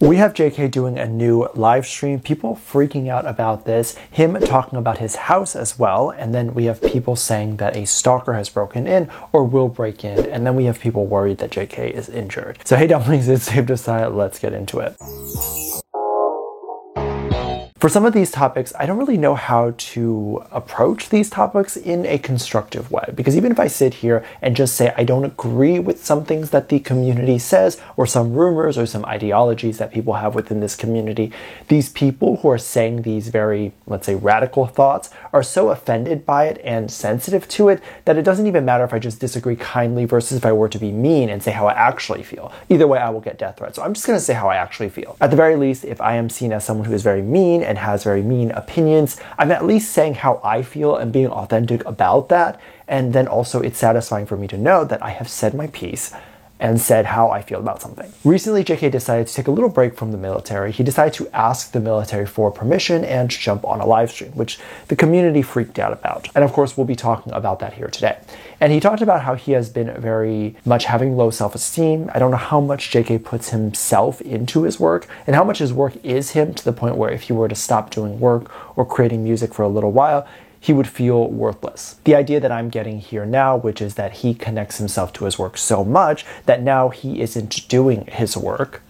We have JK doing a new live stream, people freaking out about this, him talking about his house as well, and then we have people saying that a stalker has broken in or will break in, and then we have people worried that JK is injured. So hey dumplings, it's Save Josiah, let's get into it. For some of these topics, I don't really know how to approach these topics in a constructive way, because even if I sit here and just say I don't agree with some things that the community says, or some rumors or some ideologies that people have within this community, these people who are saying these very, let's say, radical thoughts are so offended by it and sensitive to it that it doesn't even matter if I just disagree kindly versus if I were to be mean and say how I actually feel. Either way, I will get death threats. So I'm just going to say how I actually feel. At the very least, if I am seen as someone who is very mean and has very mean opinions, I'm at least saying how I feel and being authentic about that. And then also it's satisfying for me to know that I have said my piece and said how I feel about something. Recently, JK decided to take a little break from the military. He decided to ask the military for permission and jump on a live stream, which the community freaked out about. And of course, we'll be talking about that here today. And he talked about how he has been very much having low self-esteem. I don't know how much JK puts himself into his work and how much his work is him, to the point where if he were to stop doing work or creating music for a little while, he would feel worthless. The idea that I'm getting here now, which is that he connects himself to his work so much that now he isn't doing his work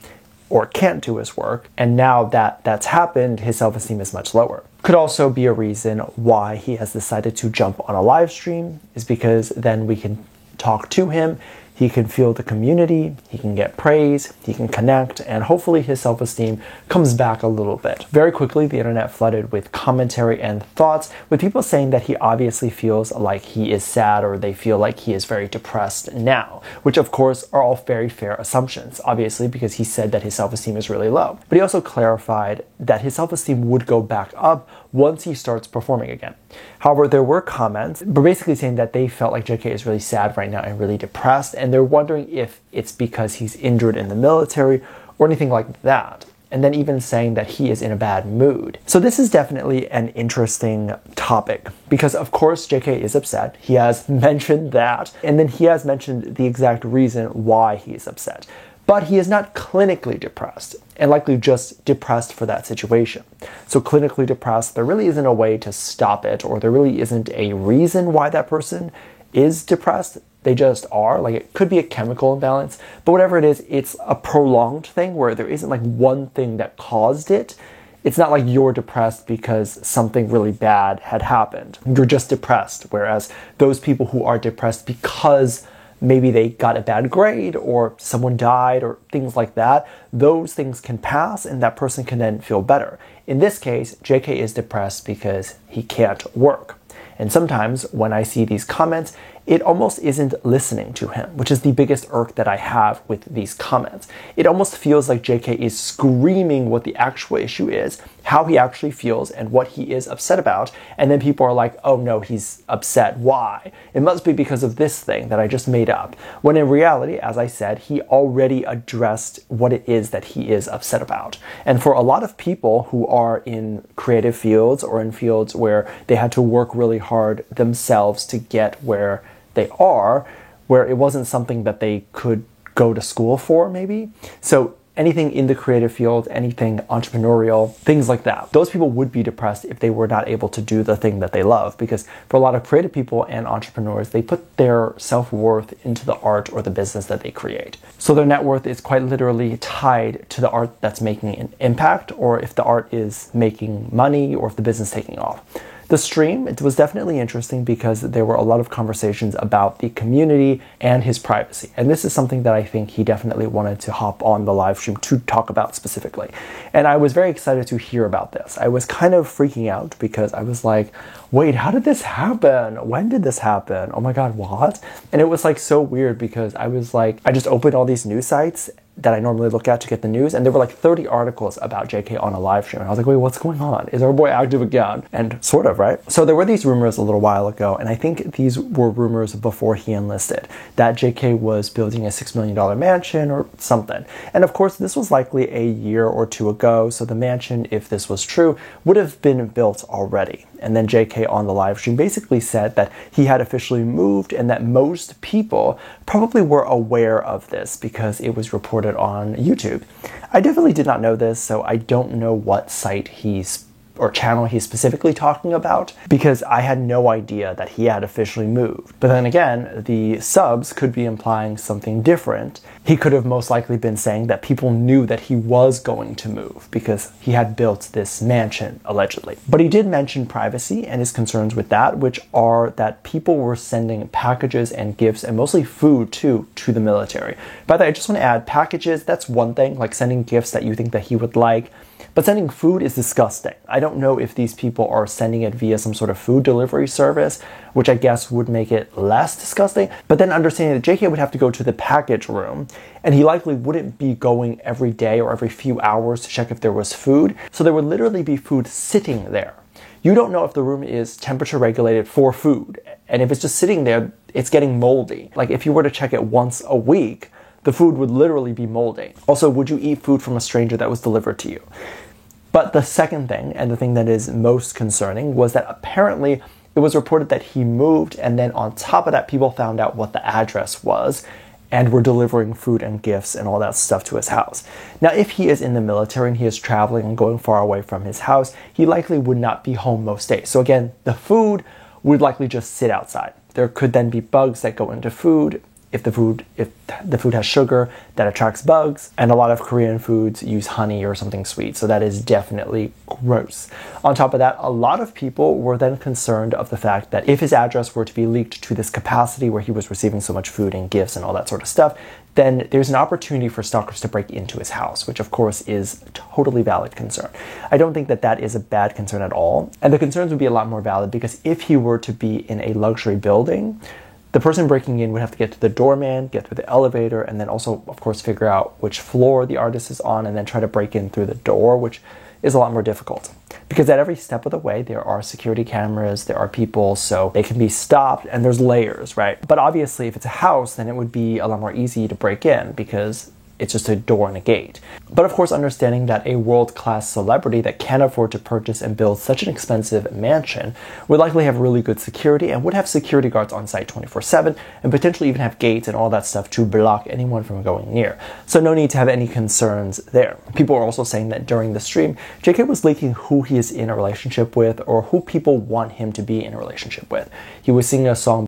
or can't do his work, and now that that's happened, his self-esteem is much lower. Could also be a reason why he has decided to jump on a live stream, is because then we can talk to him, he can feel the community, he can get praise, he can connect, and hopefully his self-esteem comes back a little bit. Very quickly, the internet flooded with commentary and thoughts, with people saying that he obviously feels like he is sad, or they feel like he is very depressed now, which of course are all very fair assumptions, obviously, because he said that his self-esteem is really low. But he also clarified that his self-esteem would go back up once he starts performing again. However, there were comments, but basically saying that they felt like JK is really sad right now and really depressed, and they're wondering if it's because he's injured in the military or anything like that. And then even saying that he is in a bad mood. So this is definitely an interesting topic, because of course JK is upset. He has mentioned that, and then he has mentioned the exact reason why he is upset. But he is not clinically depressed, and likely just depressed for that situation. So clinically depressed, there really isn't a way to stop it, or there really isn't a reason why that person is depressed. They just are. Like, it could be a chemical imbalance, but whatever it is, it's a prolonged thing where there isn't like one thing that caused it. It's not like you're depressed because something really bad had happened. You're just depressed. Whereas those people who are depressed because maybe they got a bad grade or someone died or things like that, those things can pass and that person can then feel better. In this case, JK is depressed because he can't work. And sometimes when I see these comments, it almost isn't listening to him, which is the biggest irk that I have with these comments. It almost feels like JK is screaming what the actual issue is, how he actually feels, and what he is upset about. And then people are like, oh no, he's upset. Why? It must be because of this thing that I just made up. When in reality, as I said, he already addressed what it is that he is upset about. And for a lot of people who are in creative fields or in fields where they had to work really hard themselves to get where they are, where it wasn't something that they could go to school for, maybe. So anything in the creative field, anything entrepreneurial, things like that. Those people would be depressed if they were not able to do the thing that they love, because for a lot of creative people and entrepreneurs, they put their self-worth into the art or the business that they create. So their net worth is quite literally tied to the art that's making an impact, or if the art is making money, or if the business is taking off. The stream, it was definitely interesting because there were a lot of conversations about the community and his privacy. And this is something that I think he definitely wanted to hop on the live stream to talk about specifically. And I was very excited to hear about this. I was kind of freaking out because I was like, wait, how did this happen? When did this happen? Oh my God, what? And it was like so weird because I was like, I just opened all these news sites that I normally look at to get the news, and there were like 30 articles about JK on a live stream. And I was like, wait, what's going on? Is our boy active again? And sort of, right? So there were these rumors a little while ago, and I think these were rumors before he enlisted, that JK was building a $6 million mansion or something. And of course, this was likely a year or two ago, so the mansion, if this was true, would have been built already. And then JK on the live stream basically said that he had officially moved and that most people probably were aware of this because it was reported on YouTube. I definitely did not know this, so I don't know what site or channel he's specifically talking about, because I had no idea that he had officially moved. But then again, the subs could be implying something different. He could have most likely been saying that people knew that he was going to move because he had built this mansion, allegedly. But he did mention privacy and his concerns with that, which are that people were sending packages and gifts, and mostly food too, to the military. By the way, I just want to add, packages, that's one thing, like sending gifts that you think that he would like. But sending food is disgusting. I don't know if these people are sending it via some sort of food delivery service, which I guess would make it less disgusting. But then understanding that JK would have to go to the package room, and he likely wouldn't be going every day or every few hours to check if there was food. So there would literally be food sitting there. You don't know if the room is temperature regulated for food. And if it's just sitting there, it's getting moldy. Like if you were to check it once a week, the food would literally be moldy. Also, would you eat food from a stranger that was delivered to you? But the second thing, and the thing that is most concerning, was that apparently it was reported that he moved, and then on top of that, people found out what the address was and were delivering food and gifts and all that stuff to his house. Now, if he is in the military and he is traveling and going far away from his house, he likely would not be home most days. So again, the food would likely just sit outside. There could then be bugs that go into food. If the food has sugar, that attracts bugs, and a lot of Korean foods use honey or something sweet, so that is definitely gross. On top of that, a lot of people were then concerned of the fact that if his address were to be leaked to this capacity where he was receiving so much food and gifts and all that sort of stuff, then there's an opportunity for stalkers to break into his house, which of course is a totally valid concern. I don't think that that is a bad concern at all, and the concerns would be a lot more valid because if he were to be in a luxury building, the person breaking in would have to get to the doorman, get through the elevator, and then also, of course, figure out which floor the artist is on and then try to break in through the door, which is a lot more difficult. Because at every step of the way, there are security cameras, there are people, so they can be stopped, and there's layers, right? But obviously, if it's a house, then it would be a lot more easy to break in because it's just a door and a gate. But of course, understanding that a world-class celebrity that can afford to purchase and build such an expensive mansion would likely have really good security and would have security guards on site 24/7 and potentially even have gates and all that stuff to block anyone from going near. So no need to have any concerns there. People are also saying that during the stream, JK was leaking who he is in a relationship with or who people want him to be in a relationship with. He was singing a song.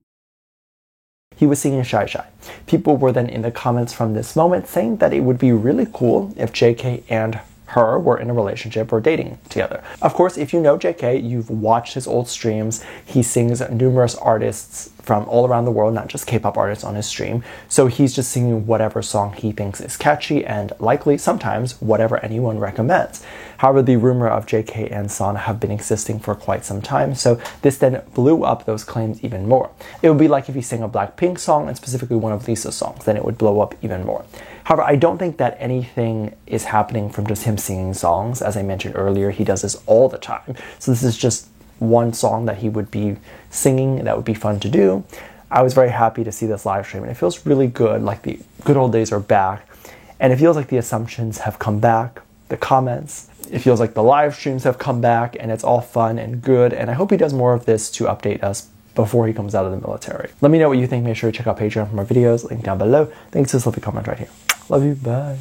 He was singing Shy Shy. People were then in the comments from this moment saying that it would be really cool if JK and her were in a relationship or dating together. Of course, if you know JK, you've watched his old streams. He sings numerous artists from all around the world, not just K-pop artists on his stream. So he's just singing whatever song he thinks is catchy and likely sometimes whatever anyone recommends. However, the rumor of JK and Sana have been existing for quite some time, so this then blew up those claims even more. It would be like if he sang a Blackpink song and specifically one of Lisa's songs, then it would blow up even more. However, I don't think that anything is happening from just him singing songs. As I mentioned earlier, he does this all the time. So this is just one song that he would be singing that would be fun to do. I was very happy to see this live stream and it feels really good, like the good old days are back. And it feels like the assumptions have come back, the comments. It feels like the live streams have come back and it's all fun and good. And I hope he does more of this to update us before he comes out of the military. Let me know what you think. Make sure to check out Patreon for more videos. Link down below. Thanks. Just leave a comment right here. Love you. Bye.